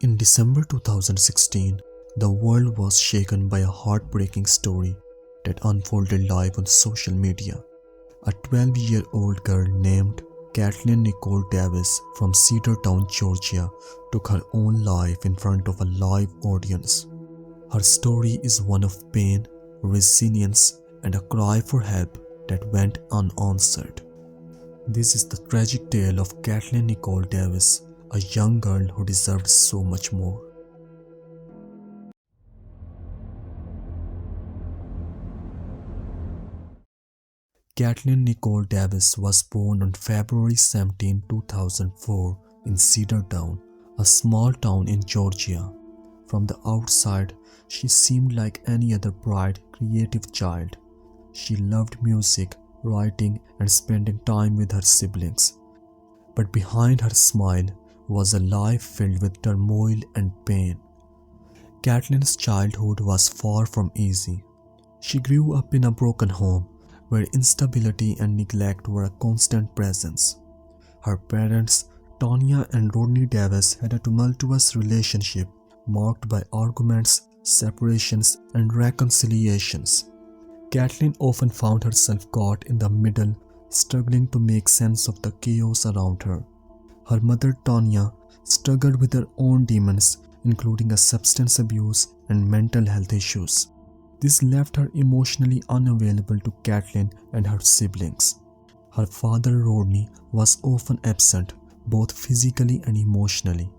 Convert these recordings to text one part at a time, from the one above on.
In December 2016, the world was shaken by a heartbreaking story that unfolded live on social media. A 12-year-old girl named Katelyn Nicole Davis from Cedartown, Georgia, took her own life in front of a live audience. Her story is one of pain, resilience, and a cry for help that went unanswered. This is the tragic tale of Katelyn Nicole Davis, a young girl who deserved so much more. Katelyn Nicole Davis was born on February 17, 2004 in Cedartown, a small town in Georgia. From the outside, she seemed like any other bright, creative child. She loved music, writing, and spending time with her siblings. But behind her smile was a life filled with turmoil and pain. Katelyn's childhood was far from easy. She grew up in a broken home where instability and neglect were a constant presence. Her parents, Tanya and Rodney Davis, had a tumultuous relationship marked by arguments, separations, and reconciliations. Katelyn often found herself caught in the middle, struggling to make sense of the chaos around her. Her mother Tanya struggled with her own demons, including a substance abuse and mental health issues. This left her emotionally unavailable to Katelyn and her siblings. Her father Rodney was often absent, both physically and emotionally.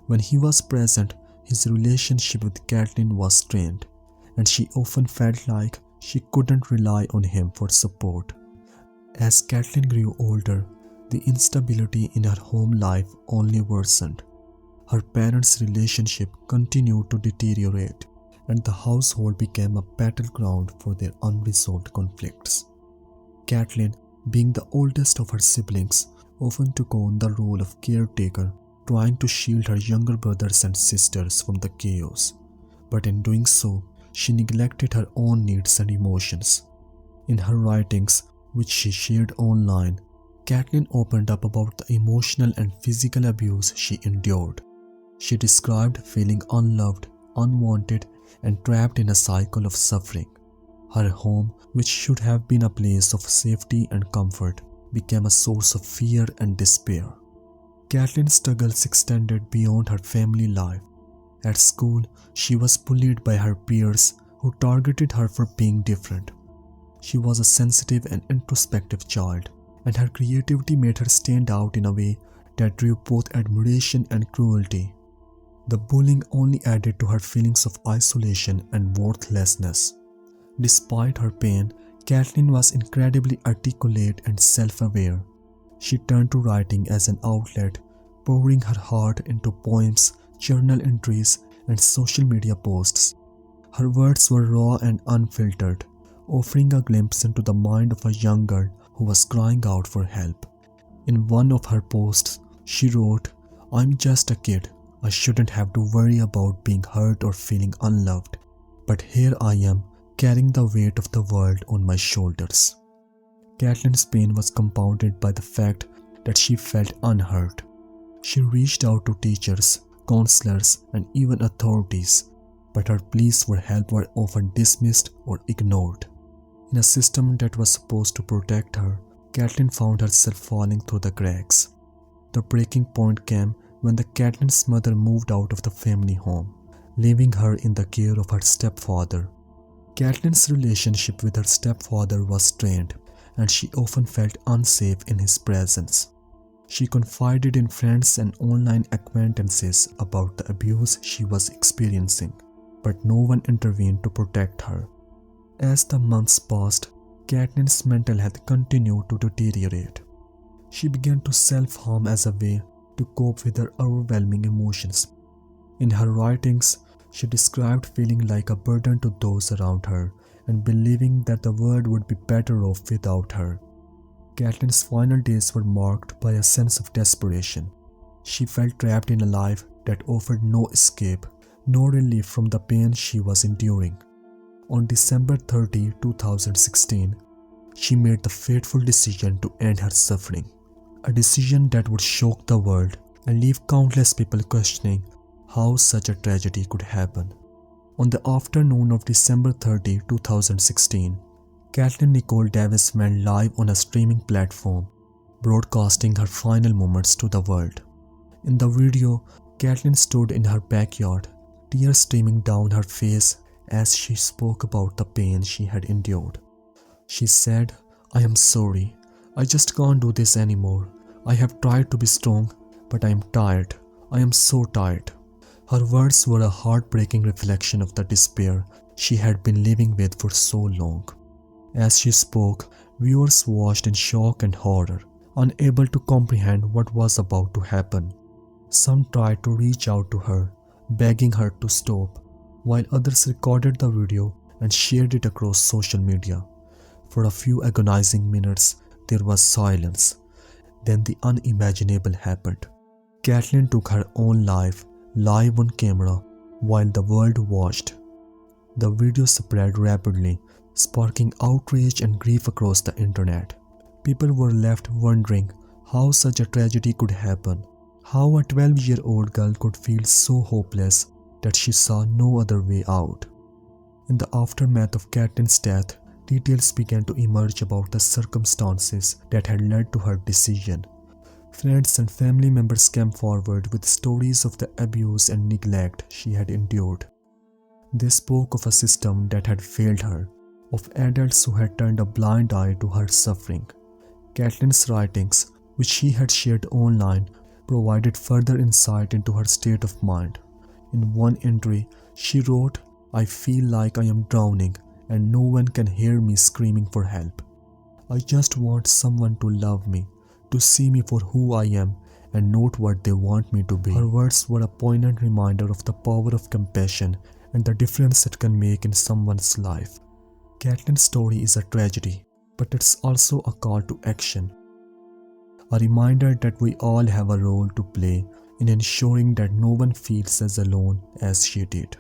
When he was present, his relationship with Katelyn was strained, and she often felt like she couldn't rely on him for support. As Katelyn grew older, the instability in her home life only worsened. Her parents' relationship continued to deteriorate, and the household became a battleground for their unresolved conflicts. Katelyn, being the oldest of her siblings, often took on the role of caretaker, trying to shield her younger brothers and sisters from the chaos. But in doing so, she neglected her own needs and emotions. In her writings, which she shared online, Katelyn opened up about the emotional and physical abuse she endured. She described feeling unloved, unwanted, and trapped in a cycle of suffering. Her home, which should have been a place of safety and comfort, became a source of fear and despair. Katelyn's struggles extended beyond her family life. At school, she was bullied by her peers who targeted her for being different. She was a sensitive and introspective child, and her creativity made her stand out in a way that drew both admiration and cruelty. The bullying only added to her feelings of isolation and worthlessness. Despite her pain, Katelyn was incredibly articulate and self-aware. She turned to writing as an outlet, pouring her heart into poems, journal entries, and social media posts. Her words were raw and unfiltered, offering a glimpse into the mind of a young girl who was crying out for help. In one of her posts, she wrote, "I'm just a kid. I shouldn't have to worry about being hurt or feeling unloved. But here I am, carrying the weight of the world on my shoulders." Katelyn's pain was compounded by the fact that she felt unheard. She reached out to teachers, counselors, and even authorities, but her pleas for help were often dismissed or ignored. In a system that was supposed to protect her, Katelyn found herself falling through the cracks. The breaking point came when Katelyn's mother moved out of the family home, leaving her in the care of her stepfather. Katelyn's relationship with her stepfather was strained, and she often felt unsafe in his presence. She confided in friends and online acquaintances about the abuse she was experiencing, but no one intervened to protect her. As the months passed, Katelyn's mental health continued to deteriorate. She began to self-harm as a way to cope with her overwhelming emotions. In her writings, she described feeling like a burden to those around her and believing that the world would be better off without her. Katelyn's final days were marked by a sense of desperation. She felt trapped in a life that offered no escape, no relief from the pain she was enduring. On December 30, 2016, she made the fateful decision to end her suffering, a decision that would shock the world and leave countless people questioning how such a tragedy could happen. On the afternoon of December 30, 2016, Katelyn Nicole Davis went live on a streaming platform, broadcasting her final moments to the world. In the video, Katelyn stood in her backyard, tears streaming down her face as she spoke about the pain she had endured. She said, "I am sorry. I just can't do this anymore. I have tried to be strong, but I am tired. I am so tired." Her words were a heartbreaking reflection of the despair she had been living with for so long. As she spoke, viewers watched in shock and horror, unable to comprehend what was about to happen. Some tried to reach out to her, begging her to stop, while others recorded the video and shared it across social media. For a few agonizing minutes, there was silence. Then the unimaginable happened. Katelyn took her own life, live on camera, while the world watched. The video spread rapidly, sparking outrage and grief across the internet. People were left wondering how such a tragedy could happen, how a 12-year-old girl could feel so hopeless that she saw no other way out. In the aftermath of Katelyn's death, details began to emerge about the circumstances that had led to her decision. Friends and family members came forward with stories of the abuse and neglect she had endured. They spoke of a system that had failed her, of adults who had turned a blind eye to her suffering. Katelyn's writings, which she had shared online, provided further insight into her state of mind. In one entry, she wrote, "I feel like I am drowning and no one can hear me screaming for help. I just want someone to love me, to see me for who I am and not what they want me to be." Her words were a poignant reminder of the power of compassion and the difference it can make in someone's life. Katelyn's story is a tragedy, but it's also a call to action. A reminder that we all have a role to play in ensuring that no one feels as alone as she did.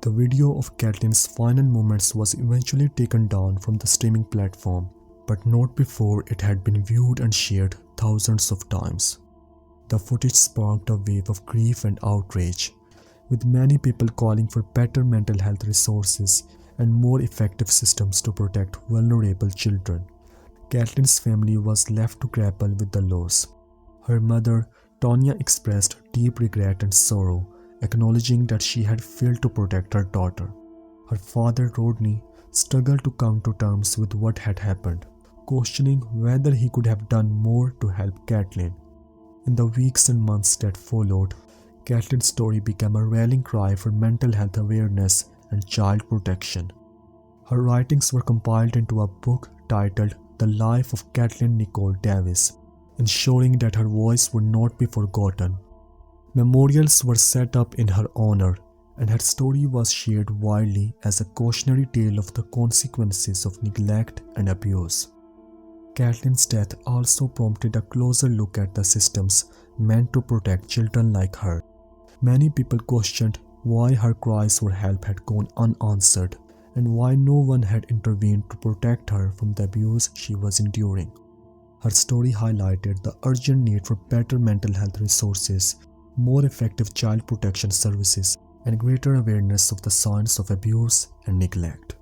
The video of Katelyn's final moments was eventually taken down from the streaming platform, but not before it had been viewed and shared thousands of times. The footage sparked a wave of grief and outrage, with many people calling for better mental health resources and more effective systems to protect vulnerable children. Katelyn's family was left to grapple with the loss. Her mother, Tonya, expressed deep regret and sorrow, acknowledging that she had failed to protect her daughter. Her father, Rodney, struggled to come to terms with what had happened, questioning whether he could have done more to help Katelyn. In the weeks and months that followed, Katelyn's story became a rallying cry for mental health awareness and child protection. Her writings were compiled into a book titled The Life of Katelyn Nicole Davis, ensuring that her voice would not be forgotten. Memorials were set up in her honor, and her story was shared widely as a cautionary tale of the consequences of neglect and abuse. Katelyn's death also prompted a closer look at the systems meant to protect children like her. Many people questioned why her cries for help had gone unanswered and why no one had intervened to protect her from the abuse she was enduring. Her story highlighted the urgent need for better mental health resources, more effective child protection services, and greater awareness of the signs of abuse and neglect.